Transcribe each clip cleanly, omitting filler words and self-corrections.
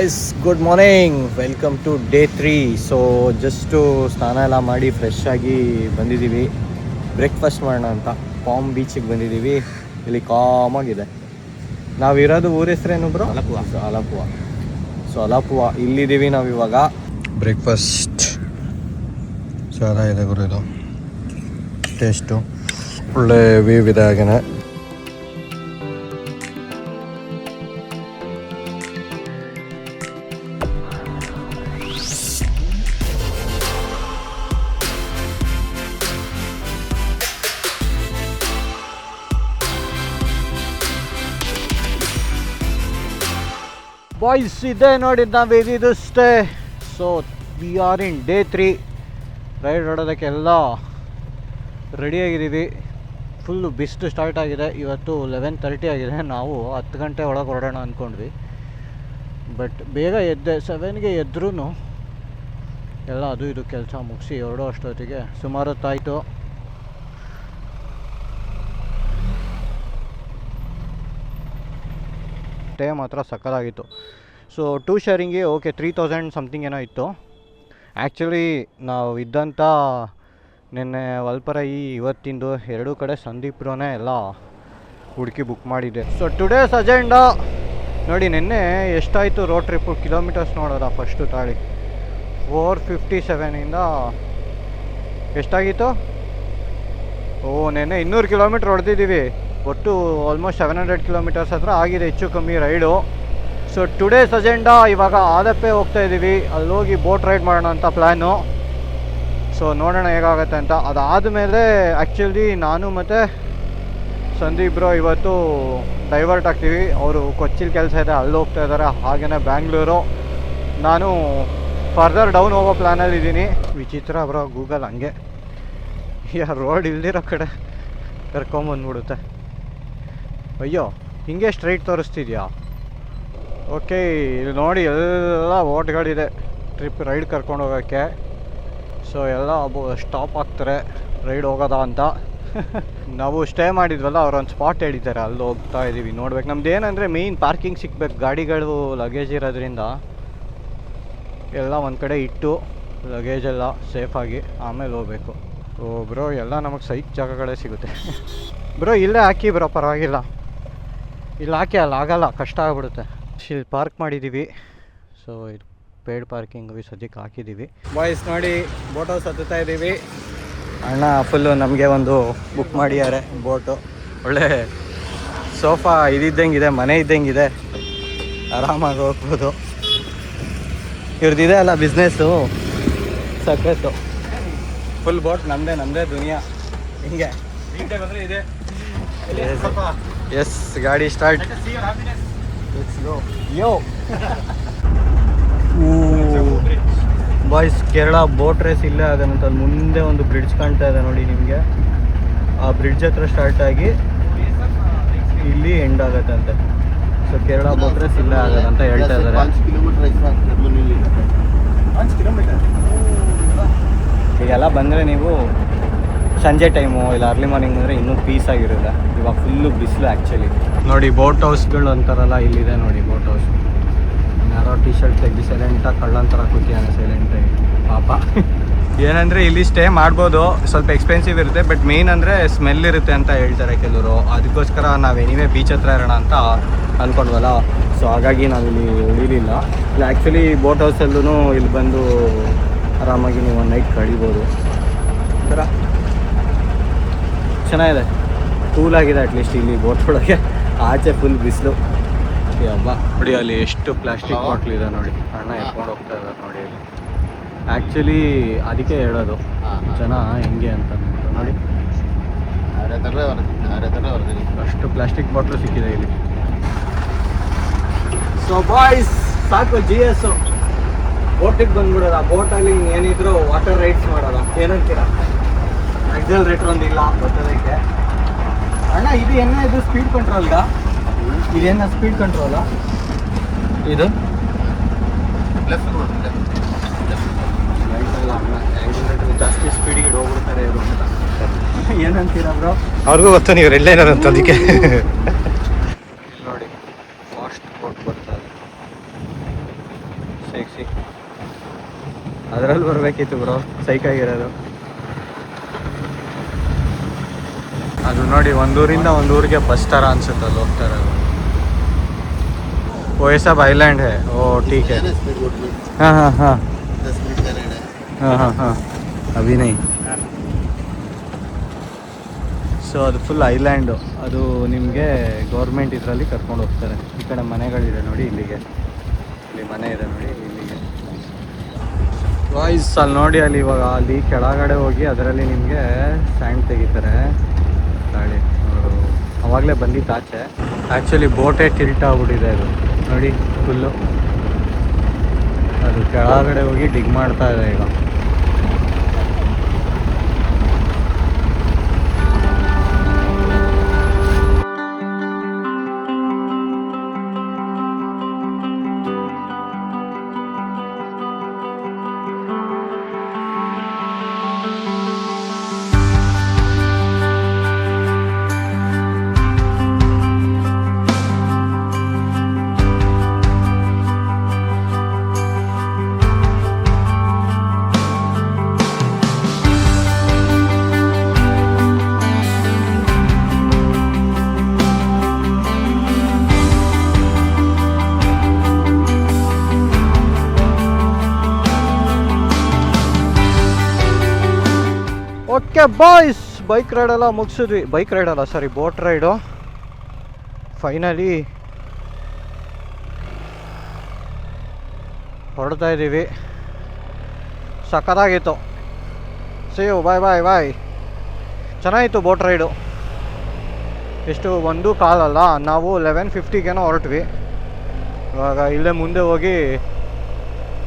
Boys good morning, welcome to day 3. So just ಸ್ನಾನ ಎಲ್ಲ ಮಾಡಿ ಫ್ರೆಶ್ ಆಗಿ ಬಂದಿದ್ದೀವಿ. ಬ್ರೇಕ್ಫಾಸ್ಟ್ ಮಾಡೋಣ ಅಂತ ಪಾಮ್ ಬೀಚಿಗೆ ಬಂದಿದ್ದೀವಿ. ಇಲ್ಲಿ ಕಾಮಾಗಿದೆ. ನಾವಿರೋದು ಊರ ಹೆಸ್ರೇನು ಬ್ರೋ? ಅಲಪುವ. ಸೊ ಅಲಪುವ ಇಲ್ಲಿದ್ದೀವಿ ನಾವು ಇವಾಗ. ಬ್ರೇಕ್ಫಾಸ್ಟ್ ಚೆನ್ನಾಗಿದೆ ಗುರು, ಇದು ಟೇಸ್ಟು ಒಳ್ಳೆ ವ್ಯೂ ಇದೆ. ಹಾಗೇನೆ ಬಾಯ್ಸ್ ಇದೆ ನೋಡಿ, ನಾವು ಇದಿದು stay. So we are in day 3. Ride ಹೊಡೋದಕ್ಕೆ ಎಲ್ಲ ರೆಡಿಯಾಗಿದ್ದೀವಿ. ಫುಲ್ಲು ಬಿಸಿಲು ಸ್ಟಾರ್ಟ್ ಆಗಿದೆ. ಇವತ್ತು 11:30 ಆಗಿದೆ. ನಾವು 10 ಗಂಟೆ ಒಳಗೆ ಹೊರಡೋಣ ಅಂದ್ಕೊಂಡ್ವಿ, ಬಟ್ ಬೇಗ ಎದ್ದೆ. 7ಗೆ ಎದ್ರೂ ಎಲ್ಲ ಅದು ಇದು ಕೆಲಸ ಮುಗಿಸಿ ಹೊರಡೋ ಅಷ್ಟೊತ್ತಿಗೆ ಸುಮಾರು ಹೊತ್ತಾಯಿತು. ಸ್ಟೇ ಮಾತ್ರ ಸಕ್ಕತ್ತಾಗಿತ್ತು. ಸೊ 2 ಶೇರಿಂಗ್ಗೆ ಓಕೆ 3000 ಸಮಥಿಂಗ್ ಏನೋ ಇತ್ತು. ಆ್ಯಕ್ಚುಲಿ ನಾವು ಇದ್ದಂಥ ನಿನ್ನೆ ವಲ್ಪರೈ ಇವತ್ತಿಂದು 2 ಕಡೆ ಸಂದೀಪ್ರೋನೇ ಎಲ್ಲ ಹುಡುಕಿ ಬುಕ್ ಮಾಡಿದ್ದೆ. ಸೊ ಟುಡೇಸ್ ಅಜೆಂಡಾ ನೋಡಿ, ನಿನ್ನೆ ಎಷ್ಟಾಯಿತು ರೋಡ್ ಟ್ರಿಪ್ಪು ಕಿಲೋಮೀಟರ್ಸ್ ನೋಡೋದ. ಫಸ್ಟು ತಾಳಿ 457ಇಂದ ಎಷ್ಟಾಗಿತ್ತು? ನೆನ್ನೆ 200 ಕಿಲೋಮೀಟ್ರ್ ಹೊಡೆದಿದ್ದೀವಿ. ಒಟ್ಟು ಆಲ್ಮೋಸ್ಟ್ 700 ಕಿಲೋಮೀಟರ್ಸ್ ಹತ್ರ ಆಗಿದೆ, ಹೆಚ್ಚು ಕಮ್ಮಿ ರೈಡು. ಸೊ ಟುಡೇಸ್ ಅಜೆಂಡಾ ಇವಾಗ ಆದಪ್ಪೆ ಹೋಗ್ತಾ ಇದ್ದೀವಿ. ಅಲ್ಲೋಗಿ ಬೋಟ್ ರೈಡ್ ಮಾಡೋಣ ಅಂತ ಪ್ಲ್ಯಾನು. ಸೊ ನೋಡೋಣ ಹೇಗಾಗತ್ತೆ ಅಂತ. ಅದಾದಮೇಲೆ ಆ್ಯಕ್ಚುಲಿ ನಾನು ಮತ್ತು ಸಂದೀಪ್ ಬ್ರೋ ಇವತ್ತು ಡೈವರ್ಟ್ ಆಗ್ತೀವಿ. ಅವರು ಕೊಚ್ಚಿಲ್ ಕೆಲಸ ಇದೆ, ಅಲ್ಲಿ ಹೋಗ್ತಾ ಇದ್ದಾರೆ. ಹಾಗೆಯೇ ಬ್ಯಾಂಗ್ಳೂರು. ನಾನು ಫರ್ದರ್ ಡೌನ್ ಹೋಗೋ ಪ್ಲ್ಯಾನಲ್ಲಿ ಇದ್ದೀನಿ. ವಿಚಿತ್ರ ಬ್ರೋ, ಗೂಗಲ್ ಹಂಗೆ ರೋಡ್ ಇಲ್ದಿರೋ ಕಡೆ ಕರ್ಕೊಂಬಂದ್ಬಿಡುತ್ತೆ. ಅಯ್ಯೋ, ಹಿಂಗೆ ಸ್ಟ್ರೈಟ್ ತೋರಿಸ್ತಿದ್ಯಾ? ಓಕೆ, ಇಲ್ಲಿ ನೋಡಿ ಎಲ್ಲ ಓಟ್ಗಳಿದೆ ಟ್ರಿಪ್ ರೈಡ್ ಕರ್ಕೊಂಡು ಹೋಗೋಕ್ಕೆ. ಸೊ ಎಲ್ಲ ಸ್ಟಾಪ್ ಆಗ್ತಾರೆ ರೈಡ್ ಹೋಗೋದಾ ಅಂತ. ನಾವು ಸ್ಟೇ ಮಾಡಿದ್ವಲ್ಲ, ಅವ್ರೊಂದು ಸ್ಪಾಟ್ ಹೇಳಿದ್ದಾರೆ, ಅಲ್ಲಿ ಹೋಗ್ತಾ ಇದ್ದೀವಿ. ನೋಡ್ಬೇಕು. ನಮ್ದು ಏನಂದರೆ ಮೇಯ್ನ್ ಪಾರ್ಕಿಂಗ್ ಸಿಗ್ಬೇಕು. ಗಾಡಿಗಳು ಲಗೇಜ್ ಇರೋದ್ರಿಂದ ಎಲ್ಲ ಒಂದು ಕಡೆ ಇಟ್ಟು ಲಗೇಜೆಲ್ಲ ಸೇಫಾಗಿ ಆಮೇಲೆ ಹೋಗ್ಬೇಕು. ಬ್ರೋ ಎಲ್ಲ ನಮಗೆ ಸೈಕ್ ಜಾಗಗಳೇ ಸಿಗುತ್ತೆ. ಬ್ರೋ ಇಲ್ಲೇ ಹಾಕಿ ಬ್ರೋ, ಪರವಾಗಿಲ್ಲ. ಇಲ್ಲಿ ಹಾಕಿ, ಅಲ್ಲಿ ಆಗಲ್ಲ, ಕಷ್ಟ ಆಗಿಬಿಡುತ್ತೆ. ಇಲ್ಲಿ ಪಾರ್ಕ್ ಮಾಡಿದ್ದೀವಿ. ಸೊ ಇದು ಪೇಡ್ ಪಾರ್ಕಿಂಗ್ ಸದ್ಯಕ್ಕೆ ಹಾಕಿದ್ದೀವಿ. ಬಾಯ್ಸ್ ನೋಡಿ, ಬೋಟ್ ಹೌಸ್ ಹತ್ತುತ್ತಾ ಇದ್ದೀವಿ. ಅಣ್ಣ ಫುಲ್ಲು ನಮಗೆ ಒಂದು ಬುಕ್ ಮಾಡಿದ್ದಾರೆ ಬೋಟು. ಒಳ್ಳೆ ಸೋಫಾ ಇದ್ದಂಗಿದೆ, ಮನೆ ಇದ್ದಂಗಿದೆ, ಆರಾಮಾಗಿ ಹೋಗ್ಬೋದು. ಇವ್ರದ್ದಿದೆ ಅಲ್ಲ ಬಿಸ್ನೆಸ್ಸು, ಸಕ್ಕತ್ತು. ಫುಲ್ ಬೋಟ್ ನಮ್ಮದೇ ದುನಿಯಾ. ಹಿಂಗೆ ಇದೆ. ಎಸ್, ಗಾಡಿ ಸ್ಟಾರ್ಟ್. ಯೋ ಬಾಯ್ಸ್, ಕೇರಳ ಬೋಟ್ ರೇಸ್ ಇಲ್ಲೇ ಆಗೋದಂತ. ಅಲ್ಲಿ ಮುಂದೆ ಒಂದು ಬ್ರಿಡ್ಜ್ ಕಾಣ್ತಾ ಇದೆ ನೋಡಿ ನಿಮಗೆ. ಆ ಬ್ರಿಡ್ಜ್ ಹತ್ರ ಸ್ಟಾರ್ಟ್ ಆಗಿ ಇಲ್ಲಿ ಎಂಡ್ ಆಗುತ್ತಂತೆ. ಸೊ ಕೇರಳ ಬೋಟ್ ರೇಸ್ ಇಲ್ಲೇ ಆಗೋದಂತ ಹೇಳ್ತಾ ಇದ್ದಾರೆ. ಈಗೆಲ್ಲ ಬಂದರೆ ನೀವು ಸಂಜೆ ಟೈಮು ಇಲ್ಲ ಅರ್ಲಿ ಮಾರ್ನಿಂಗ್ ಅಂದರೆ ಇನ್ನೂ ಪೀಸ್ ಆಗಿರುತ್ತೆ. ಇವಾಗ ಫುಲ್ಲು ಬಿಸಿಲು ಆ್ಯಕ್ಚುಲಿ. ನೋಡಿ ಬೋಟ್ ಹೌಸ್ಗಳು ಅಂತಾರಲ್ಲ, ಇಲ್ಲಿದೆ ನೋಡಿ ಬೋಟ್ ಹೌಸ್. ಯಾರೋ ಟಿ ಶರ್ಟ್ ತೆಗ್ದು ಸೈಲೆಂಟಾಗಿ ಕಳ್ಳಂತರ ಕೂತಿಯಾನೆ ಸೈಲೆಂಟಾಗಿ ಪಾಪ. ಏನಂದರೆ ಇಲ್ಲಿ ಸ್ಟೇ ಮಾಡ್ಬೋದು, ಸ್ವಲ್ಪ ಎಕ್ಸ್ಪೆನ್ಸಿವ್ ಇರುತ್ತೆ, ಬಟ್ ಮೇಯ್ನ್ ಅಂದರೆ ಸ್ಮೆಲ್ ಇರುತ್ತೆ ಅಂತ ಹೇಳ್ತಾರೆ ಕೆಲವರು. ಅದಕ್ಕೋಸ್ಕರ ನಾವು ಎನಿವೇ ಬೀಚ್ ಹತ್ರ ಇರೋಣ ಅಂತ ಅಂದ್ಕೊಂಡ್ವಲ್ಲ. ಸೊ ಹಾಗಾಗಿ ನಾವಿಲ್ಲಿ ಉಳಿಲಿಲ್ಲ. ಇಲ್ಲ ಆ್ಯಕ್ಚುಲಿ ಬೋಟ್ ಹೌಸಲ್ಲೂ ಇಲ್ಲಿ ಬಂದು ಆರಾಮಾಗಿ ನೀವು ಒಂದು ನೈಟ್ ಕಳಿಬೋದು. ಥರ ಚೆನ್ನಾಗಿದೆ, ಕೂಲಾಗಿದೆ ಅಟ್ಲೀಸ್ಟ್ ಇಲ್ಲಿ ಬೋಟ್ ಒಳಗೆ. ಆಚೆ ಫುಲ್ ಬಿಸಿಲು. ಹಬ್ಬ ನೋಡಿ, ಅಲ್ಲಿ ಎಷ್ಟು ಪ್ಲಾಸ್ಟಿಕ್ ಬಾಟ್ಲ್ ಇದೆ ನೋಡಿ. ಅಣ್ಣ ಎತ್ಕೊಂಡು ಹೋಗ್ತಾ ಇದ್ದಾರೆ ನೋಡಿ ಅಲ್ಲಿ. ಆ್ಯಕ್ಚುಲಿ ಅದಕ್ಕೆ ಹೇಳೋದು ಜನ ಹೆಂಗೆ ಅಂತ ನೋಡಿ. ಅಷ್ಟು ಪ್ಲಾಸ್ಟಿಕ್ ಬಾಟ್ಲು ಸಿಕ್ಕಿದೆ ಇಲ್ಲಿ. ಸೊ ಬಾಯ್ಸ್, ಸಾಕು GS ಬೋಟಿಗೆ ಬಂದ್ಬಿಡೋದ. ಬೋಟಲ್ಲಿ ಏನಿದ್ರು ವಾಟರ್ ರೈಡ್ಸ್ ಮಾಡೋದ. ಏನಂತೀರಾ? ಆಕ್ಸಲರೇಟರ್ ಒಂದಿಲ್ಲ ಬರ್ತದಕ್ಕೆ. ಅಣ್ಣ ಇದು ಇದು ಸ್ಪೀಡ್ ಕಂಟ್ರೋಲ್ಗ? ಇದೇನ ಸ್ಪೀಡ್ ಕಂಟ್ರೋಲಾ ಇದು? ಜಾಸ್ತಿ ಸ್ಪೀಡಿಗೆ ಹೋಗ್ಬಿಡ್ತಾರೆ ಇವರು ಅಂತ. ಏನಂತೀರಾ ಬ್ರೋ? ಅವ್ರಿಗೂ ಗೊತ್ತು ನೀವು ರೆಡ್ ಲೈನರ್ ಅಂತ, ಅದಕ್ಕೆ ನೋಡಿ ಫಾಸ್ಟ್ ಬೋಟ್ ಬರ್ತಾರೆ. ಅದರಲ್ಲಿ ಬರಬೇಕಿತ್ತು ಬ್ರೋ, ಸೈಕಾಗಿರೋದು. ಅದು ನೋಡಿ, ಒಂದೂರಿಂದ ಒಂದೂರಿಗೆ ಬಸ್ ಥರ ಅನ್ಸುತ್ತೆ ಅಲ್ಲಿ ಹೋಗ್ತಾ ಇರೋದು. वो ये सब आइलैंड है, ओ ठीक है. हाँ हाँ हाँ 10 मिनट का रेड है. हाँ हाँ हाँ अभी नहीं. ಸೊ ಅದು ಫುಲ್ ಐಲ್ಯಾಂಡು. ಅದು ನಿಮಗೆ ಗೌರ್ಮೆಂಟ್ ಇದರಲ್ಲಿ ಕರ್ಕೊಂಡು ಹೋಗ್ತಾರೆ. ಈ ಕಡೆ ಮನೆಗಳಿದೆ ನೋಡಿ, ಇಲ್ಲಿಗೆ ಇಲ್ಲಿ ಮನೆ ಇದೆ ನೋಡಿ, ಇಲ್ಲಿಗೆ ವಾಯ್ಸ್ ಅಲ್ಲಿ ನೋಡಿ. ಅಲ್ಲಿ ಇವಾಗ ಅಲ್ಲಿ ಕೆಳಗಡೆ ಹೋಗಿ ಅದರಲ್ಲಿ ನಿಮಗೆ ಸ್ಯಾಂಡ್ ತೆಗಿತಾರೆ ಗಾಳಿ. ಅವರು ಅವಾಗಲೇ ಬಂದಿತ್ತು ಆಚೆ. ಆ್ಯಕ್ಚುಲಿ ಬೋಟೇ ಟಿಲ್ಟ್ ಆಗ್ಬಿಟ್ಟಿದೆ ಅದು ನೋಡಿ ಫುಲ್ಲು. ಅದು ಕೆಳಗಡೆ ಹೋಗಿ ಡಿಗ್ ಮಾಡ್ತಾ ಇದೆ ಈಗ. ಓಕೆ ಬಾಯ್ಸ್, ಬೈಕ್ ರೈಡೆಲ್ಲ ಮುಗಿಸಿದ್ವಿ. ಬೈಕ್ ರೈಡಲ್ಲ, ಸಾರಿ, ಬೋಟ್ ರೈಡು. ಫೈನಲಿ ಹೊರಡ್ತಾ ಇದ್ದೀವಿ. ಸಖತ್ತಾಗಿತ್ತು. Save bye bye bye. ಚೆನ್ನಾಗಿತ್ತು ಬೋಟ್ ರೈಡು. ಎಷ್ಟು 1:15 ನಾವು 11:50ಗೇನೋ ಹೊರಟ್ವಿ. ಇವಾಗ ಇಲ್ಲೇ ಮುಂದೆ ಹೋಗಿ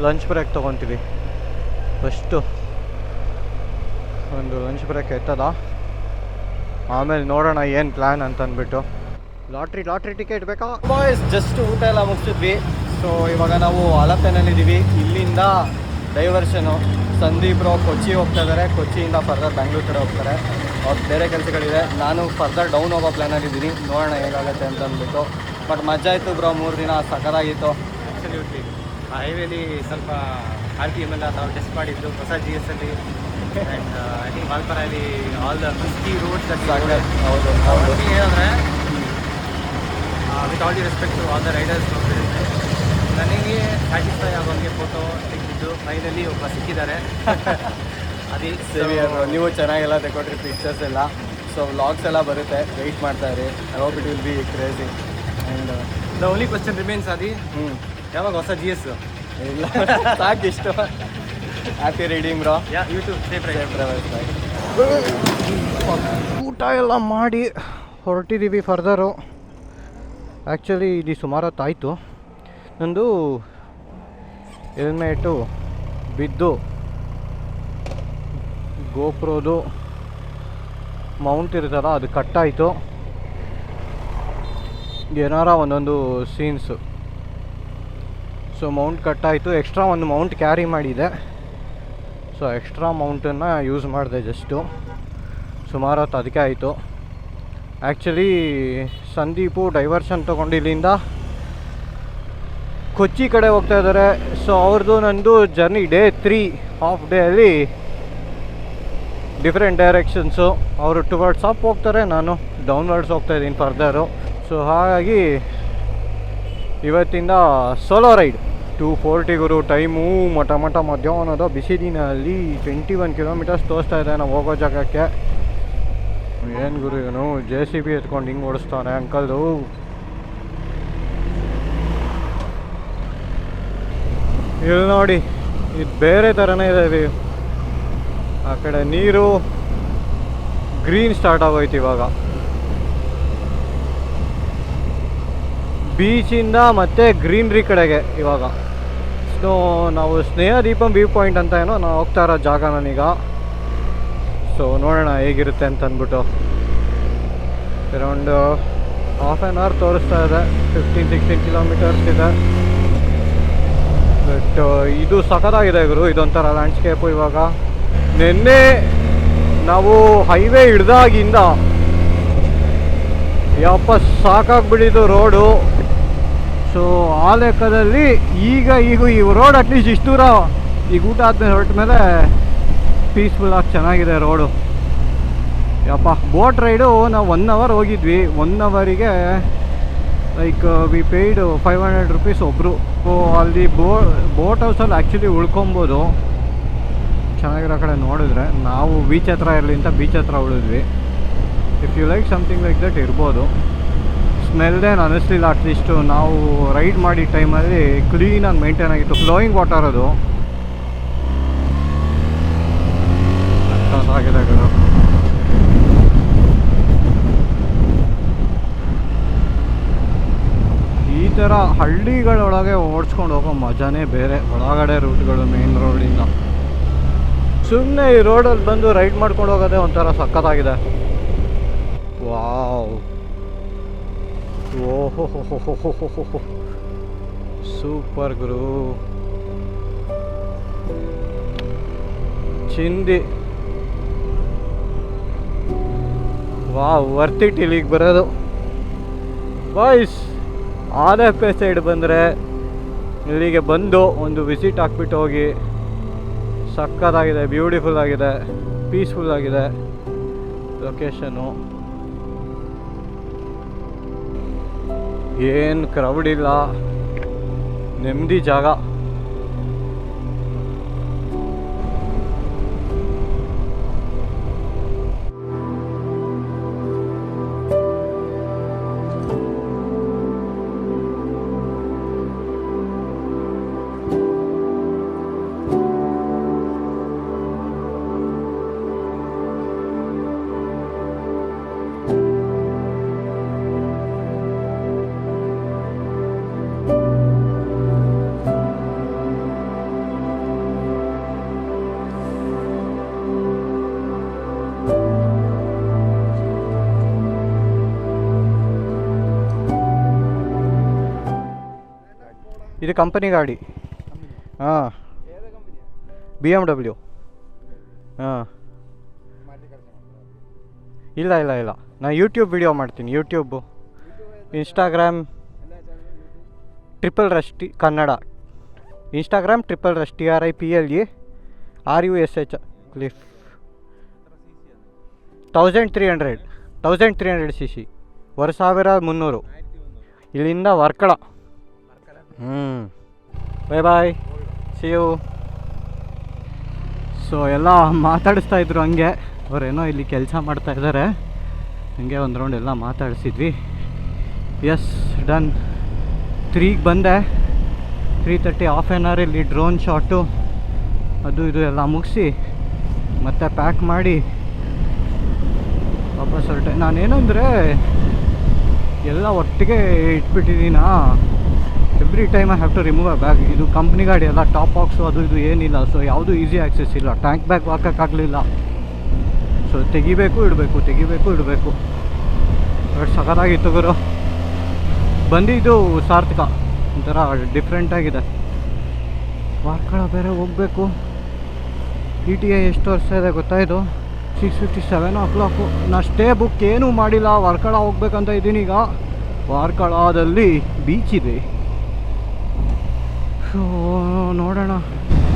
ಲಂಚ್ ಬ್ರೇಕ್ ತೊಗೊತೀವಿ. ಫಸ್ಟು ಒಂದು ಲಂಚ್ ಬ್ರೇಕ್ ಎತ್ತದ, ಆಮೇಲೆ ನೋಡೋಣ ಏನು ಪ್ಲ್ಯಾನ್ ಅಂತ ಅಂದ್ಬಿಟ್ಟು. ಲಾಟ್ರಿ ಟಿಕೆಟ್ ಬೇಕಾ ಬಾಯ್ಸ್? ಜಸ್ಟ್ ಊಟ ಎಲ್ಲ ಮುಗಿಸಿದ್ವಿ. ಸೊ ಇವಾಗ ನಾವು ಆಲಪ್ಪೆನಲ್ಲಿದ್ದೀವಿ. ಇಲ್ಲಿಂದ ಡೈವರ್ಷನು. ಸಂದೀಪ್ ಬ್ರೋ ಕೊಚ್ಚಿ ಹೋಗ್ತಾ ಇದ್ದಾರೆ. ಕೊಚ್ಚಿಯಿಂದ ಫರ್ದರ್ ಬ್ಯಾಂಗ್ಳೂರ್ ಕಡೆ ಹೋಗ್ತಾರೆ. ಅವ್ರು ಬೇರೆ ಕೆಲಸಗಳಿದೆ. ನಾನು ಫರ್ದರ್ ಡೌನ್ ಹೋಗೋ ಪ್ಲ್ಯಾನಲ್ಲಿದ್ದೀನಿ. ನೋಡೋಣ ಹೇಗಾಗುತ್ತೆ ಅಂತ ಅಂದ್ಬಿಟ್ಟು. ಬಟ್ ಮಜಾ ಇತ್ತು ಬ್ರೋ, 3 ದಿನ ಸಖತ್ತಾಗಿತ್ತು. ಅಬ್ಸಲ್ಯೂಟ್ಲಿ. ಹೈವೇಲಿ ಸ್ವಲ್ಪ RPM ಎಲ್ಲ ನಾವು ಟೆಸ್ಟ್ ಮಾಡಿದ್ದು ಹೊಸ GS ಅಲ್ಲಿ. ಆ್ಯಂಡ್ ಐ ಥಿಂಕ್ ವಾಲ್ಪಾರಲ್ಲಿ ಆಲ್ ದ 50 ರೋಡ್ಸ್ ಹೌದು ಏನಂದರೆ with all the respect to all the riders ನನಗೆ ಸ್ಯಾಟಿಸ್ಫೈ ಆಗೋಂಗೆ ಫೋಟೋ ತೆಗೆದಿದ್ದು ಫೈನಲಿ ಒಬ್ಬ ಸಿಕ್ಕಿದ್ದಾರೆ. ಅದೇ ಸೇವಿಯರ್. ನೀವು ಚೆನ್ನಾಗೆಲ್ಲ ತೆಗೊಟ್ರಿ ಪಿಕ್ಚರ್ಸ್ ಎಲ್ಲ. ಸೊ ವ್ಲಾಗ್ಸ್ ಎಲ್ಲ ಬರುತ್ತೆ, ವೆಯ್ಟ್ ಮಾಡ್ತಾ ಇರಿ. I hope it will be crazy. And the only question remains ಅದು ಯಾವಾಗ ಹೊಸ GS? ಇಲ್ಲ ಸಾಕಿಷ್ಟು. Happy reading bro. YouTube safe ಊಟ ಎಲ್ಲ ಮಾಡಿ ಹೊರಟಿದ್ದೀವಿ ಫರ್ದರು. ಆ್ಯಕ್ಚುಲಿ ಇದು ಸುಮಾರು ಹೊತ್ತಾಯಿತು. ನಂದು ಹೆಲ್ಮೆಟು ಬಿದ್ದು ಗೋಪ್ರೋದು ಮೌಂಟ್ ಇರುತ್ತಲ್ಲ ಅದು ಕಟ್ಟಾಯಿತು. ಏನಾರ ಒಂದೊಂದು ಸೀನ್ಸು. ಸೊ ಮೌಂಟ್ ಕಟ್ಟಾಯಿತು. ಎಕ್ಸ್ಟ್ರಾ ಒಂದು ಮೌಂಟ್ ಕ್ಯಾರಿ ಮಾಡಿದೆ. ಸೊ ಎಕ್ಸ್ಟ್ರಾ ಮೌಂಟನ್ನು ಯೂಸ್ ಮಾಡಿದೆ ಜಸ್ಟು. ಸುಮಾರು ಹೊತ್ತು ಅದಕ್ಕೆ ಆಯಿತು. ಆ್ಯಕ್ಚುಲಿ ಸಂದೀಪು ಡೈವರ್ಷನ್ ತೊಗೊಂಡು ಇಲ್ಲಿಂದ ಕೊಚ್ಚಿ ಕಡೆ ಹೋಗ್ತಾ ಇದ್ದಾರೆ. ಸೊ ಅವ್ರದ್ದು ನಂದು ಜರ್ನಿ ಡೇ 3 ಹಾಫ್ ಡೇ ಅಲ್ಲಿ ಡಿಫ್ರೆಂಟ್ ಡೈರೆಕ್ಷನ್ಸು. ಅವರು ಟುವರ್ಡ್ಸ್ ಅಪ್ ಹೋಗ್ತಾರೆ, ನಾನು ಡೌನ್ವರ್ಡ್ಸ್ ಹೋಗ್ತಾಯಿದ್ದೀನಿ ಫರ್ದರು. ಸೊ ಹಾಗಾಗಿ ಇವತ್ತಿಂದ ಸೋಲೋ ರೈಡ್ 240 ಗುರು. ಟೈಮು ಮಠ ಮಧ್ಯಾಹ್ನದ ಬಿಸಿ ದಿನಲ್ಲಿ 21 ಕಿಲೋಮೀಟರ್ಸ್ ತೋರಿಸ್ತಾ ಇದೆ ನಾವು ಹೋಗೋ ಜಾಗಕ್ಕೆ. ಏನು ಗುರು ಇವನು JCB ಎತ್ಕೊಂಡು ಹಿಂಗೆ ಓಡಿಸ್ತಾನೆ ಅಂಕಲ್ದು. ಇಲ್ಲಿ ನೋಡಿ, ಇದು ಬೇರೆ ಥರನೇ ಇದೆ. ಆ ಕಡೆ ನೀರು ಗ್ರೀನ್ ಸ್ಟಾರ್ಟ್ ಆಗೋಯ್ತು ಇವಾಗ. ಬೀಚಿಂದ ಮತ್ತು ಗ್ರೀನ್ರಿ ಕಡೆಗೆ ಇವಾಗ. ಸೊ ನಾವು ಸ್ನೇಹದೀಪಂ ವ್ಯೂ ಪಾಯಿಂಟ್ ಅಂತ ಏನೋ ನಾವು ಹೋಗ್ತಾ ಇರೋ ಜಾಗ ನಾನೀಗ. ಸೊ ನೋಡೋಣ ಹೇಗಿರುತ್ತೆ ಅಂತ ಅಂದ್ಬಿಟ್ಟು. ಅರೌಂಡ್ ಹಾಫ್ ಆನ್ ಅವರ್ ತೋರಿಸ್ತಾ ಇದೆ. 15-16 ಕಿಲೋಮೀಟರ್ಸ್ ಇದೆ. ಬಟ್ ಇದು ಸಖತ್ತಾಗಿದೆ ಗುರು. ಇದೊಂಥರ ಲ್ಯಾಂಡ್ಸ್ಕೇಪು. ಇವಾಗ ನಿನ್ನೆ ನಾವು ಹೈವೇ ಹಿಡ್ದಾಗಿಂದ ಯಪ್ಪ ಸಾಕಾಗ್ಬಿಟ್ಟಿದ್ದು ರೋಡು. ಸೊ ಆ ಲೆಕ್ಕದಲ್ಲಿ ಈಗ ಈ ರೋಡ್ ಅಟ್ಲೀಸ್ಟ್ ಇಷ್ಟು ದೂರ ಈಗ ಊಟ ಆದಮೇಲೆ ಹೊರಟ ಮೇಲೆ ಪೀಸ್ಫುಲ್ಲಾಗಿ ಚೆನ್ನಾಗಿದೆ ರೋಡು. ಯಪ್ಪ ಬೋಟ್ ರೈಡು ನಾವು 1 ಅವರ್ ಹೋಗಿದ್ವಿ. 1 ಅವರಿಗೆ ಲೈಕ್ ವಿ ಪೇಯ್ಡ್ 500 ರುಪೀಸ್ ಒಬ್ಬರು. ಸೊ ಅಲ್ಲಿ ಬೋಟ್ ಹೌಸಲ್ಲಿ ಆ್ಯಕ್ಚುಲಿ ಉಳ್ಕೊಬೋದು ಚೆನ್ನಾಗಿರೋ ಕಡೆ ನೋಡಿದ್ರೆ. ನಾವು ಬೀಚ್ ಹತ್ರ ಇರಲಿ ಅಂತ ಬೀಚ್ ಹತ್ರ ಉಳಿದ್ವಿ. If you like something like that ಇರ್ಬೋದು. ಸ್ಮೆಲ್ದೇನು ಅನ್ನಿಸ್ಲಿಲ್ಲ. ಅಟ್ಲೀಸ್ಟು ನಾವು ರೈಡ್ ಮಾಡಿದ ಟೈಮಲ್ಲಿ ಕ್ಲೀನಾಗಿ ಮೇಂಟೈನ್ ಆಗಿತ್ತು. ಫ್ಲೋಯಿಂಗ್ ವಾಟರ್ ಅದು ಆಗಿದೆ. ಈ ಥರ ಹಳ್ಳಿಗಳೊಳಗೆ ಓಡಿಸ್ಕೊಂಡು ಹೋಗೋ ಮಜಾನೇ ಬೇರೆ. ಒಳಗಡೆ ರೂಟ್ಗಳು ಮೇನ್ ರೋಡಿಂದ ಸುಮ್ಮನೆ ಈ ರೋಡಲ್ಲಿ ಬಂದು ರೈಡ್ ಮಾಡ್ಕೊಂಡು ಹೋಗೋದೇ ಒಂಥರ ಸಖತ್ತಾಗಿದೆ. ವಾವ್, ಓಹೋ ಸೂಪರ್ ಗುರು. ಚಿಂದಿ ವಾವ್, ವರ್ತ್ ಇಟ್ ಇಲ್ಲಿಗೆ ಬರೋದು. ಬಾಯ್ಸ್ ಆದಪ್ಪೆ ಸೈಡ್ ಬಂದರೆ ಇಲ್ಲಿಗೆ ಬಂದು ಒಂದು ವಿಸಿಟ್ ಹಾಕ್ಬಿಟ್ಟು ಹೋಗಿ. ಸಕ್ಕತ್ತಾಗಿದೆ, ಬ್ಯೂಟಿಫುಲ್ ಆಗಿದೆ, ಪೀಸ್ಫುಲ್ ಆಗಿದೆ ಲೊಕೇಶನು. ಏನು ಕ್ರೌಡ್ ಇಲ್ಲ, ನೆಮ್ಮದಿ ಜಾಗ. ಇದು ಕಂಪನಿ ಗಾಡಿ. ಹಾಂ, BMW. ಹಾಂ, ಇಲ್ಲ ಇಲ್ಲ ಇಲ್ಲ, ನಾನು ಯೂಟ್ಯೂಬ್ ವಿಡಿಯೋ ಮಾಡ್ತೀನಿ. YouTube, Instagram triple rush Kannada. Instagram triple rush TRIPLE cliff. 1300 cc, 1300. ಇಲ್ಲಿಂದ ವರ್ಕಳ. ಬಾಯ್ ಬಾಯ್, ಸಿ ಯು. ಸೊ ಎಲ್ಲ ಮಾತಾಡಿಸ್ತಾ ಇದ್ರು ಹಂಗೆ. ಅವರೇನೋ ಇಲ್ಲಿ ಕೆಲಸ ಮಾಡ್ತಾ ಇದ್ದಾರೆ. ಹಂಗೆ ಒಂದು ರೌಂಡ್ ಎಲ್ಲ ಮಾತಾಡಿಸಿದ್ವಿ. S, done. 3ಗೆ ಬಂದೆ. 3:30 ಹಾಫ್ ಆನ್ ಅವರ್ ಇಲ್ಲಿ ಡ್ರೋನ್ ಶಾಟು ಅದು ಇದು ಎಲ್ಲ ಮುಗಿಸಿ ಮತ್ತೆ ಪ್ಯಾಕ್ ಮಾಡಿ ವಾಪಸ್ ಹೊರಟೆ. ನಾನೇನಂದರೆ ಎಲ್ಲ ಒಟ್ಟಿಗೆ ಇಟ್ಬಿಟ್ಟಿದ್ದೀನಾ. Every time I have to remove a bag. ಇದು ಕಂಪ್ನಿ ಗಾಡಿ ಎಲ್ಲ, ಟಾಪ್ ಬಾಕ್ಸು ಅದು ಇದು ಏನಿಲ್ಲ. ಸೊ ಯಾವುದೂ ಈಸಿ ಆ್ಯಕ್ಸೆಸ್ ಇಲ್ಲ. ಟ್ಯಾಂಕ್ ಬ್ಯಾಗ್ ಹಾಕೋಕ್ಕಾಗಲಿಲ್ಲ. ಸೊ ತೆಗಿಬೇಕು ಇಡಬೇಕು. ಬಟ್ ಸಖತ್ತಾಗಿತ್ತು ಗುರು. ಬಂದಿದ್ದು ಸಾರ್ಥಕ, ಒಂಥರ ಡಿಫ್ರೆಂಟಾಗಿದೆ. ವಾರ್ಕಳ ಬೇರೆ ಹೋಗಬೇಕು. ETA ಎಷ್ಟು ವರ್ಷ ಇದೆ ಗೊತ್ತಾಯಿತು? 6:57 o'clock. ನಾನು ಸ್ಟೇ ಬುಕ್ ಏನೂ ಮಾಡಿಲ್ಲ. ವಾರ್ಕಳ ಹೋಗ್ಬೇಕಂತ ಇದ್ದೀನಿ ಈಗ. ವಾರ್ಕಳದಲ್ಲಿ ಬೀಚ್ ಇದೆ. ಸೊ ನೋಡೋಣ.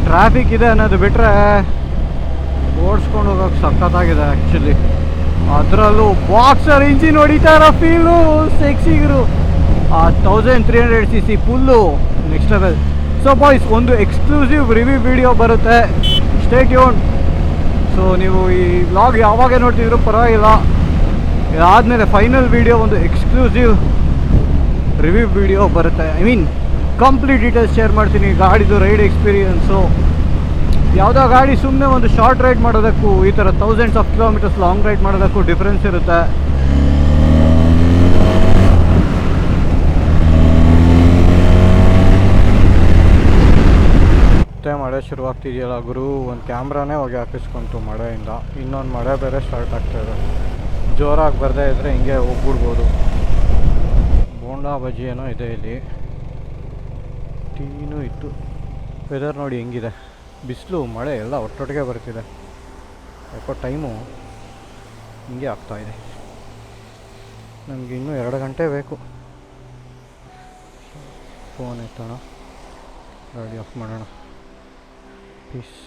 ಟ್ರಾಫಿಕ್ ಇದೆ ಅನ್ನೋದು ಬಿಟ್ಟರೆ ಓಡಿಸ್ಕೊಂಡು ಹೋಗೋಕೆ ಸಖತ್ತಾಗಿದೆ ಆ್ಯಕ್ಚುಲಿ. ಅದರಲ್ಲೂ ಬಾಕ್ಸರ್ ಇಂಜಿನ್ ಹೊಡಿತಾ ಇರೋ ಫೀಲು ಸೆಕ್ಸಿಗರು. ಆ 1300 cc full next level. So boys, ಒಂದು ಎಕ್ಸ್ಕ್ಲೂಸಿವ್ ರಿವ್ಯೂ ವಿಡಿಯೋ ಬರುತ್ತೆ, ಸ್ಟೇ ಟ್ಯೂನ್. ಸೊ ನೀವು ಈ ವ್ಲಾಗ್ ಯಾವಾಗ ನೋಡ್ತಿದ್ರು ಪರವಾಗಿಲ್ಲ. ಇದಾದಮೇಲೆ ಫೈನಲ್ ವಿಡಿಯೋ ಒಂದು ಎಕ್ಸ್ಕ್ಲೂಸಿವ್ ರಿವ್ಯೂ ವಿಡಿಯೋ ಬರುತ್ತೆ. I mean complete details share ಮಾಡ್ತೀನಿ. ಗಾಡಿದು ರೈಡ್ ಎಕ್ಸ್ಪೀರಿಯನ್ಸು, ಯಾವುದೋ ಗಾಡಿ ಸುಮ್ಮನೆ ಒಂದು ಶಾರ್ಟ್ ರೈಡ್ ಮಾಡೋದಕ್ಕೂ ಈ ಥರ thousands of kilometres long ride ಮಾಡೋದಕ್ಕೂ ಡಿಫ್ರೆನ್ಸ್ ಇರುತ್ತೆ. ಮತ್ತೆ ಮಳೆ ಶುರುವಾಗ್ತಿದೆಯಲ್ಲ ಗುರು, ಒಂದು ಕ್ಯಾಮ್ರಾನೇ ಹೋಗಿ ಹಾಕಿಸ್ಕೊಂತು ಮಳೆಯಿಂದ. ಇನ್ನೊಂದು ಮಳೆ ಬೇರೆ ಸ್ಟಾರ್ಟ್ ಆಗ್ತಾಯಿದೆ. ಜೋರಾಗಿ ಬರದೇ ಇದ್ದರೆ ಹಿಂಗೆ ಹೋಗ್ಬಿಡ್ಬೋದು. ಬೋಂಡಾ ಬಜ್ಜಿ ಏನೋ ಇದೆ ಇಲ್ಲಿ, ಟೀನೂ ಇತ್ತು. ವೆದರ್ ನೋಡಿ ಹೆಂಗಿದೆ, ಬಿಸಿಲು ಮಳೆ ಎಲ್ಲ ಒಟ್ಟೊಟ್ಟಿಗೆ ಬರ್ತಿದೆ. ಯಾಕೋ ಟೈಮು ಹಿಂಗೆ ಆಗ್ತಾಯಿದೆ. ನನಗೆ ಇನ್ನೂ 2 ಗಂಟೆ ಬೇಕು. ಫೋನ್ ಎತ್ತೋಣ, ಗಾಡಿ ಆಫ್ ಮಾಡೋಣ. ಪೀಸ್.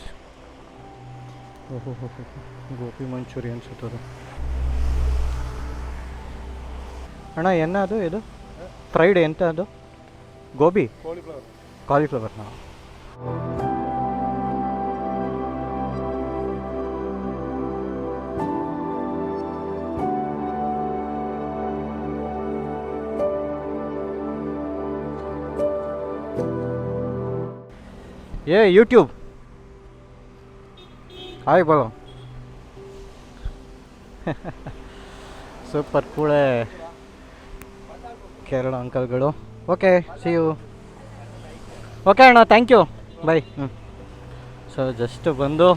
ಓಹೋ ಗೋಬಿ ಮಂಚೂರಿ ಅನ್ಸುತ್ತದು. ಅಣ್ಣ ಎನ್ನ ಅದು ಇದು ಫ್ರೈಡ್ ಎಂತ ಅದು? ಗೋಬಿ ಕಾಲಿಫ್ಲವರ್ನಾ? ये यूट्यूब हाय बोलो. ಸೂಪರ್ ಕೂಳೆ ಕೇರಳ ಅಂಕಲ್ಗಳು. Okay see you. ಓಕೆ ಅಣ್ಣ thank you bye. So just ಬಂದು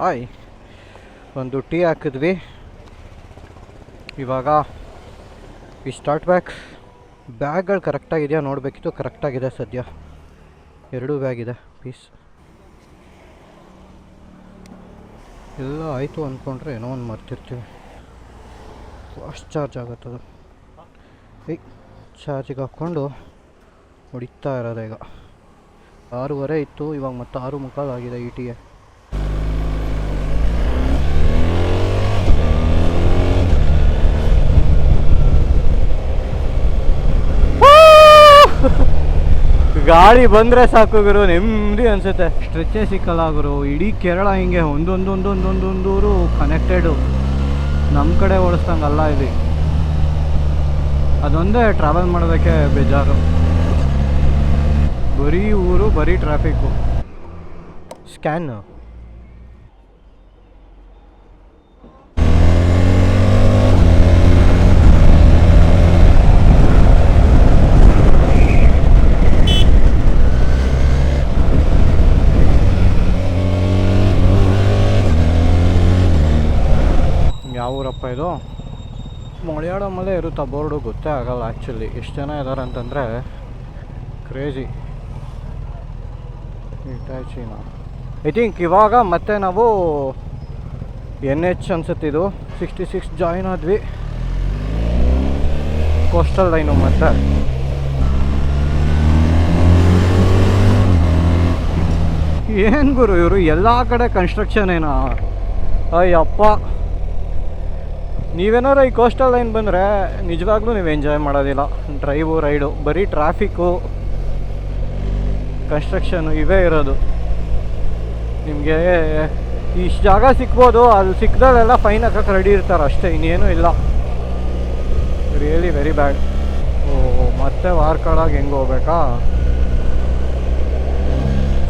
ಆಯ್ ಒಂದು ಟೀ ಹಾಕಿದ್ವಿ. ಇವಾಗ ವಿ ಸ್ಟಾರ್ಟ್ ಬ್ಯಾಕ್. ಬ್ಯಾಗ್ಗಳು ಕರೆಕ್ಟಾಗಿದೆಯಾ ನೋಡಬೇಕಿತ್ತು. ಕರೆಕ್ಟಾಗಿದೆ ಸದ್ಯ, 2 ಬ್ಯಾಗ್ ಇದೆ ಪೀಸ್. ಎಲ್ಲ ಆಯಿತು ಅಂದ್ಕೊಂಡ್ರೆ ಏನೋ ಒಂದು ಮರ್ತಿರ್ತೀವಿ. Fast charge ಆಗುತ್ತದು. ಚಾರ್ಜಿಗೆ ಹಾಕ್ಕೊಂಡು ಹೊಡಿತಾ ಇರೋದು. ಈಗ 6:30 ಇತ್ತು, ಇವಾಗ ಮತ್ತೆ 6:45 ಆಗಿದೆ ಈ ಟಿಗೆ. ಗಾಳಿ ಬಂದರೆ ಸಾಕು ಗುರು, ನೆಮ್ಮದಿ ಅನಿಸುತ್ತೆ. ಸ್ಟ್ರೆಚ್ಚೇ ಸಿಕ್ಕಲ್ಲ ಗುರು. ಇಡೀ ಕೇರಳ ಹಿಂಗೆ ಒಂದೊಂದೂರು ಕನೆಕ್ಟೆಡು. ನಮ್ಮ ಕಡೆ ಓಡಿಸ್ದಂಗಲ್ಲ ಇಲ್ಲಿ. ಅದೊಂದೇ ಟ್ರಾವೆಲ್ ಮಾಡೋದಕ್ಕೆ ಬೇಜಾರು. ಬರೀ ಊರು, ಬರೀ ಟ್ರಾಫಿಕ್ಕು. ಸ್ಕ್ಯಾನ್ ಯಾವ ಊರಪ್ಪ ಇದು? ಮಲಯಾಳಮಲ್ಲೇ ಇರುತ್ತಾ ಬೋರ್ಡು? ಗೊತ್ತೇ ಆಗಲ್ಲ ಆ್ಯಕ್ಚುಲಿ. ಎಷ್ಟು ಜನ ಇದ್ದಾರೆ ಅಂತಂದರೆ ಕ್ರೇಜಿ. ಇಟಾಚಿನ ಐ ಥಿಂಕ್ ಇವಾಗ ಮತ್ತೆ ನಾವು NH ಅನ್ಸುತ್ತಿದ್ದು 66 ಜಾಯಿನ್ ಆದ್ವಿ. ಕೋಸ್ಟಲ್ ಲೈನು ಮತ್ತೆ. ಏನು ಗುರು ಇವರು ಎಲ್ಲ ಕಡೆ ಕನ್ಸ್ಟ್ರಕ್ಷನ್ ಏನಾ? ಅಯ್ಯಪ್ಪ, ನೀವೇನಾರು ಈ ಕೋಸ್ಟಲ್ ಲೈನ್ ಬಂದರೆ ನಿಜವಾಗ್ಲೂ ನೀವು ಎಂಜಾಯ್ ಮಾಡೋದಿಲ್ಲ. ಡ್ರೈವು ರೈಡು ಬರೀ ಟ್ರಾಫಿಕ್ಕು, ಕನ್ಸ್ಟ್ರಕ್ಷನು ಇವೇ ಇರೋದು. ನಿಮಗೆ ಇಷ್ಟು ಜಾಗ ಸಿಗ್ಬೋದು, ಅಲ್ಲಿ ಸಿಕ್ಕದಲ್ಲೆಲ್ಲ ಫೈನ್ ಹಾಕಕ್ಕೆ ರೆಡಿ ಇರ್ತಾರೆ ಅಷ್ಟೇ, ಇನ್ನೇನು ಇಲ್ಲ. Really very bad. ಮತ್ತೆ ವಾರ್ಕಾಡಾಗಿ ಹೆಂಗೆ ಹೋಗ್ಬೇಕಾ?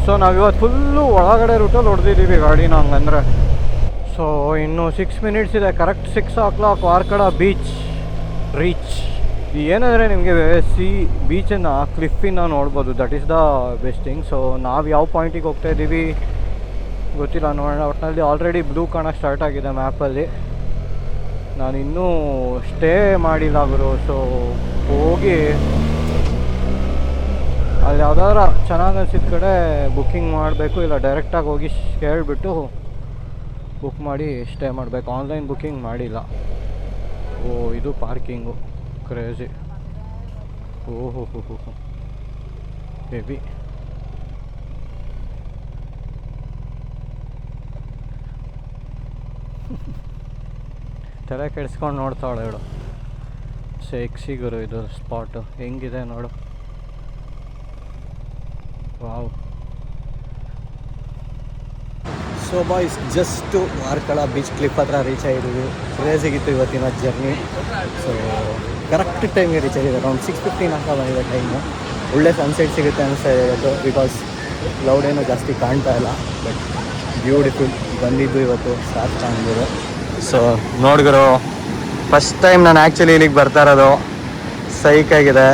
ಸೊ ನಾವಿವತ್ತು ಫುಲ್ಲು ಒಳಗಡೆ ರೂಟಲ್ಲಿ ಹೊಡೆದಿದ್ದೀವಿ ಗಾಡಿನ ಹಂಗಂದರೆ. ಸೊ ಇನ್ನು 6 ಮಿನಿಟ್ಸ್ ಇದೆ. Correct 6 o'clock Varkala beach reach. ಏನಂದರೆ ನಿಮಗೆ ಬೀಚನ್ನು ಕ್ಲಿಫಿನ ನೋಡ್ಬೋದು. That is the best thing. So ನಾವು ಯಾವ ಪಾಯಿಂಟಿಗೆ ಹೋಗ್ತಾ ಇದ್ದೀವಿ ಗೊತ್ತಿಲ್ಲ, ನೋಡೋಣ. ಒಟ್ಟಿನಲ್ಲಿ ಆಲ್ರೆಡಿ ಬ್ಲೂ ಕಾಣೋಕ್ಕೆ ಸ್ಟಾರ್ಟ್ ಆಗಿದೆ ಮ್ಯಾಪಲ್ಲಿ. ನಾನು ಇನ್ನೂ ಸ್ಟೇ ಮಾಡಿಲ್ಲ ಗುರು. ಸೊ ಹೋಗಿ ಅಲ್ಲಿ ಯಾವ್ದಾದ್ರು ಚೆನ್ನಾಗಿ ಅನಿಸಿದ ಕಡೆ ಬುಕ್ಕಿಂಗ್ ಮಾಡಬೇಕು, ಇಲ್ಲ ಡೈರೆಕ್ಟಾಗಿ ಹೋಗಿ ಕೇಳಿಬಿಟ್ಟು ಬುಕ್ ಮಾಡಿ ಸ್ಟೇ ಮಾಡಬೇಕು. ಆನ್ಲೈನ್ ಬುಕ್ಕಿಂಗ್ ಮಾಡಿಲ್ಲ. ಇದು ಪಾರ್ಕಿಂಗು ಕ್ರೇಜಿ. ಓಹೋ ಹೆವಿ. ತಲೆ ಕೆಡಿಸ್ಕೊಂಡು ನೋಡ್ತಾಳೆ ಹೇಳು. ಸೆಕ್ಸಿ ಗುರು ಇದು ಸ್ಪಾಟು. ಹೆಂಗಿದೆ ನೋಡು. Wow. So boys, just Varkala beach cliff ಹತ್ರ ರೀಚ್ ಆಗಿದ್ದೀವಿ. ಕ್ರೇಜಿಗಿತ್ತು ಇವತ್ತಿನ ಜರ್ನಿ. ಸೊ ಕರೆಕ್ಟ್ ಟೈಮ್ಗೆ ರೀಚ್ ಆಗಿದೆ. ಅರೌಂಡ್ 6:15 ಅಂತ ಬಂದಿದೆ ಟೈಮು. ಒಳ್ಳೆ ಸನ್ಸೆಟ್ ಸಿಗುತ್ತೆ ಅನಿಸ್ತಾ ಇದೆ ಇವತ್ತು. ಬಿಕಾಸ್ ಕ್ಲೌಡ್ ಏನೂ ಜಾಸ್ತಿ ಕಾಣ್ತಾ ಇಲ್ಲ, ಬಟ್ ಬ್ಯೂಟಿಫುಲ್. ಬಂದಿದ್ದು ಇವತ್ತು ಸಾಕು ಕಾಣ್ಬೋದು. ಸೊ ನೋಡಿದ್ರು ಫಸ್ಟ್ ಟೈಮ್ ನಾನು ಆ್ಯಕ್ಚುಲಿ ಇಲ್ಲಿಗೆ ಬರ್ತಾ ಇರೋದು. ಸೈಕಾಗಿದೆ.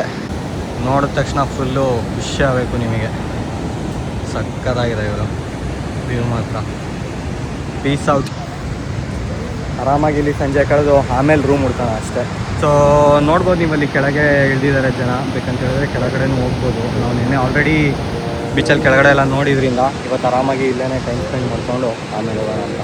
ನೋಡಿದ ತಕ್ಷಣ ಫುಲ್ಲು ಖುಷಿ ಆಗಬೇಕು ನಿಮಗೆ. ಸಕ್ಕತ್ತಾಗಿದೆ ಇವರು ವ್ಯೂ ಮಾತ್ರ. Piece out. ಆರಾಮಾಗಿ ಇಲ್ಲಿ ಸಂಜೆ ಕಳೆದು ಆಮೇಲೆ ರೂಮ್ ಹುಡ್ಕೋಣ ಅಷ್ಟೇ. ಸೊ ನೋಡ್ಬೋದು ನೀವಲ್ಲಿ ಕೆಳಗೆ ಇಳಿದಿದ್ದಾರೆ ಜನ. ಬೇಕಂತ ಹೇಳಿದ್ರೆ ಕೆಳಗಡೆನೂ ಹೋಗ್ಬೋದು. ನಾವು ನಿನ್ನೆ ಆಲ್ರೆಡಿ ಬೀಚಲ್ಲಿ ಕೆಳಗಡೆ ಎಲ್ಲ ನೋಡಿದ್ರಿಂದ ಇವತ್ತು ಆರಾಮಾಗಿ ಇಲ್ಲೇ ಟೈಮ್ ಸ್ಪೆಂಡ್ ಮಾಡಿಕೊಂಡು ಆಮೇಲೆ ಹೋಗೋಣ ಅಂತ.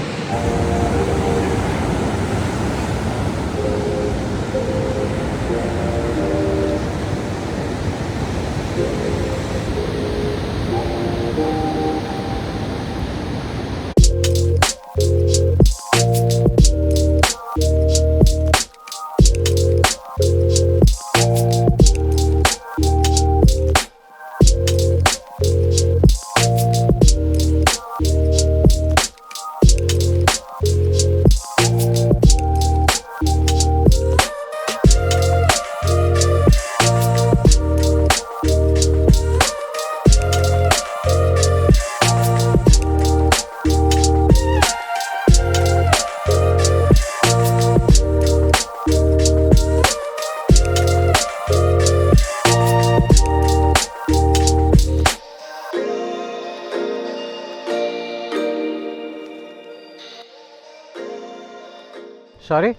ಸಾರಿ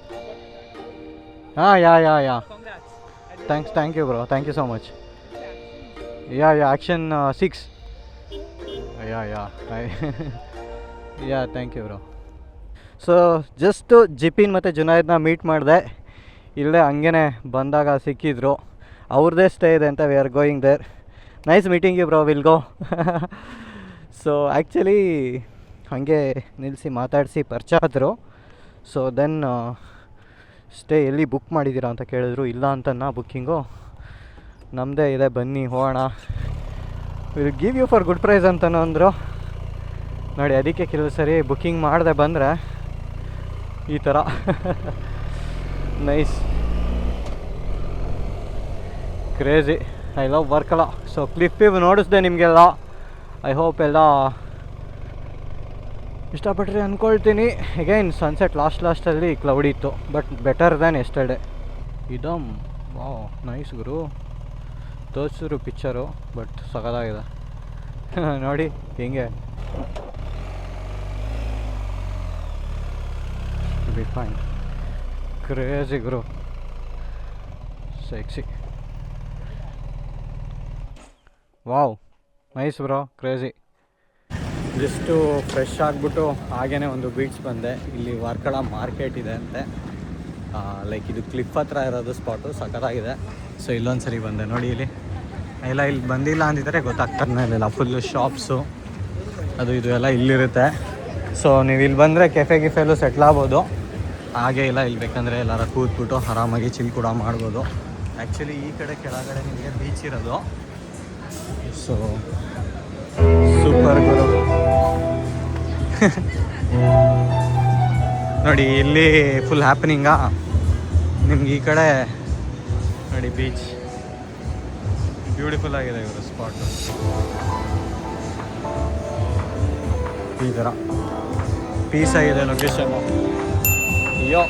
ಹಾಂ yeah Congrats. Thank you bro, thank you so much. Yeah action 6. Yeah thank you bro. So just Jipin ಮತ್ತು ಜುನೈದ್ನ ಮೀಟ್ ಮಾಡಿದೆ, ಇಲ್ಲೇ ಹಂಗೇ ಬಂದಾಗ ಸಿಕ್ಕಿದ್ರು. ಅವ್ರದ್ದೇ ಸ್ಟೇ ಇದೆ ಅಂತ we are going there. Nice meeting you bro, will go. So actually ಹಾಗೆ ನಿಲ್ಲಿಸಿ ಮಾತಾಡಿಸಿ ಪರಿಚಯ ಆದರು. ಸೊ ದೆನ್ ಸ್ಟೇ ಎಲ್ಲಿ ಬುಕ್ ಮಾಡಿದ್ದೀರಾ ಅಂತ ಕೇಳಿದ್ರು. ಇಲ್ಲ ಅಂತನ ಬುಕ್ಕಿಂಗು ನಮ್ಮದೇ ಇದೆ, ಬನ್ನಿ ಹೋಗೋಣ, will give you for good price ಅಂತನೂ ಅಂದರು. ನೋಡಿ ಅದಕ್ಕೆ ಕೆಲವು ಸರಿ ಬುಕ್ಕಿಂಗ್ ಮಾಡದೆ ಬಂದರೆ ಈ ಥರ. Nice, crazy, I love Varkala. So cliff ನೋಡಿಸ್ದೆ ನಿಮಗೆಲ್ಲ, ಐ ಹೋಪ್ ಎಲ್ಲ ಇಷ್ಟಪಟ್ರಿ ಅಂದ್ಕೊಳ್ತೀನಿ. ಅಗೈನ್ ಸನ್ಸೆಟ್ ಲಾಸ್ಟಲ್ಲಿ ಕ್ಲೌಡಿ ಇತ್ತು, ಬಟ್ ಬೆಟರ್ ದ್ಯಾನ್ ಎಸ್ಟರ್ಡೇ. ಇದಮ್ ವಾವ್, ನೈಸ್ ಗುರು. ತೋರಿಸಿದ್ರು ಪಿಕ್ಚರು, ಬಟ್ ಸಖತ್ತಾಗಿದೆ. ನೋಡಿ ಹಿಂಗೆ ಬಿಗ್ ಫೈನ್, ಕ್ರೇಜಿ ಗುರು, sexy. Wow, nice bro, crazy. Just fresh ಆಗಿಬಿಟ್ಟು ಹಾಗೇ ಒಂದು ಬೀಚ್ ಬಂದೆ. ಇಲ್ಲಿ ವಾರ್ಕಳ ಮಾರ್ಕೆಟ್ ಇದೆ ಅಂತೆ, ಲೈಕ್ ಇದು ಕ್ಲಿಪ್ ಹತ್ರ ಇರೋದು ಸ್ಪಾಟು, ಸಖತ್ತಾಗಿದೆ. ಸೊ ಇಲ್ಲೊಂದು ಸರಿ ಬಂದೆ ನೋಡಿ, ಇಲ್ಲಿ ಎಲ್ಲ ಇಲ್ಲಿ ಬಂದಿಲ್ಲ ಅಂದಿದ್ರೆ ಗೊತ್ತಾಗ್ತಾನೆ ಇರಲಿಲ್ಲ. ಫುಲ್ಲು ಶಾಪ್ಸು ಅದು ಇದು ಎಲ್ಲ ಇಲ್ಲಿರುತ್ತೆ. ಸೊ ನೀವು ಇಲ್ಲಿ ಬಂದರೆ ಕೆಫೆ ಗಿಫೆಲ್ಲೂ ಸೆಟ್ಲ್ ಆಗ್ಬೋದು. ಹಾಗೆ ಇಲ್ಲ, ಇಲ್ಲಿ ಬೇಕಂದರೆ ಎಲ್ಲಾರ ಕೂತ್ಬಿಟ್ಟು ಆರಾಮಾಗಿ ಚಿಲ್ ಕೂಡ ಮಾಡ್ಬೋದು. ಆ್ಯಕ್ಚುಲಿ ಈ ಕಡೆ ಕೆಳಗಡೆ ನಿಮಗೆ ಬೀಚ್ ಇರೋದು. ಸೊ ಸೂಪರ್ ಗುರು. ನೋಡಿ ಇಲ್ಲಿ ಫುಲ್ ಹ್ಯಾಪನಿಂಗಾ. ನಿಮ್ಗೆ ಈ ಕಡೆ ನೋಡಿ ಬೀಚ್ ಬ್ಯೂಟಿಫುಲ್ ಆಗಿದೆ ಇವರು ಸ್ಪಾಟು. ಈ ಥರ ಪೀಸ್ ಆಗಿದೆ ಲೊಕೇಶನ್ನು. ಅಯ್ಯೋ,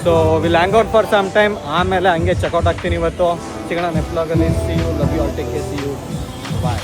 so will hang out for some time, ಆಮೇಲೆ ಹಂಗೆ ಚೆಕ್ಔಟ್ ಆಗ್ತೀನಿ ಇವತ್ತು. ಸಿಗೋಣ ನೆಕ್ಸ್ಟ್ ವ್ಲಾಗಲ್ಲಿ. See you, love you all, take care, see you, bye.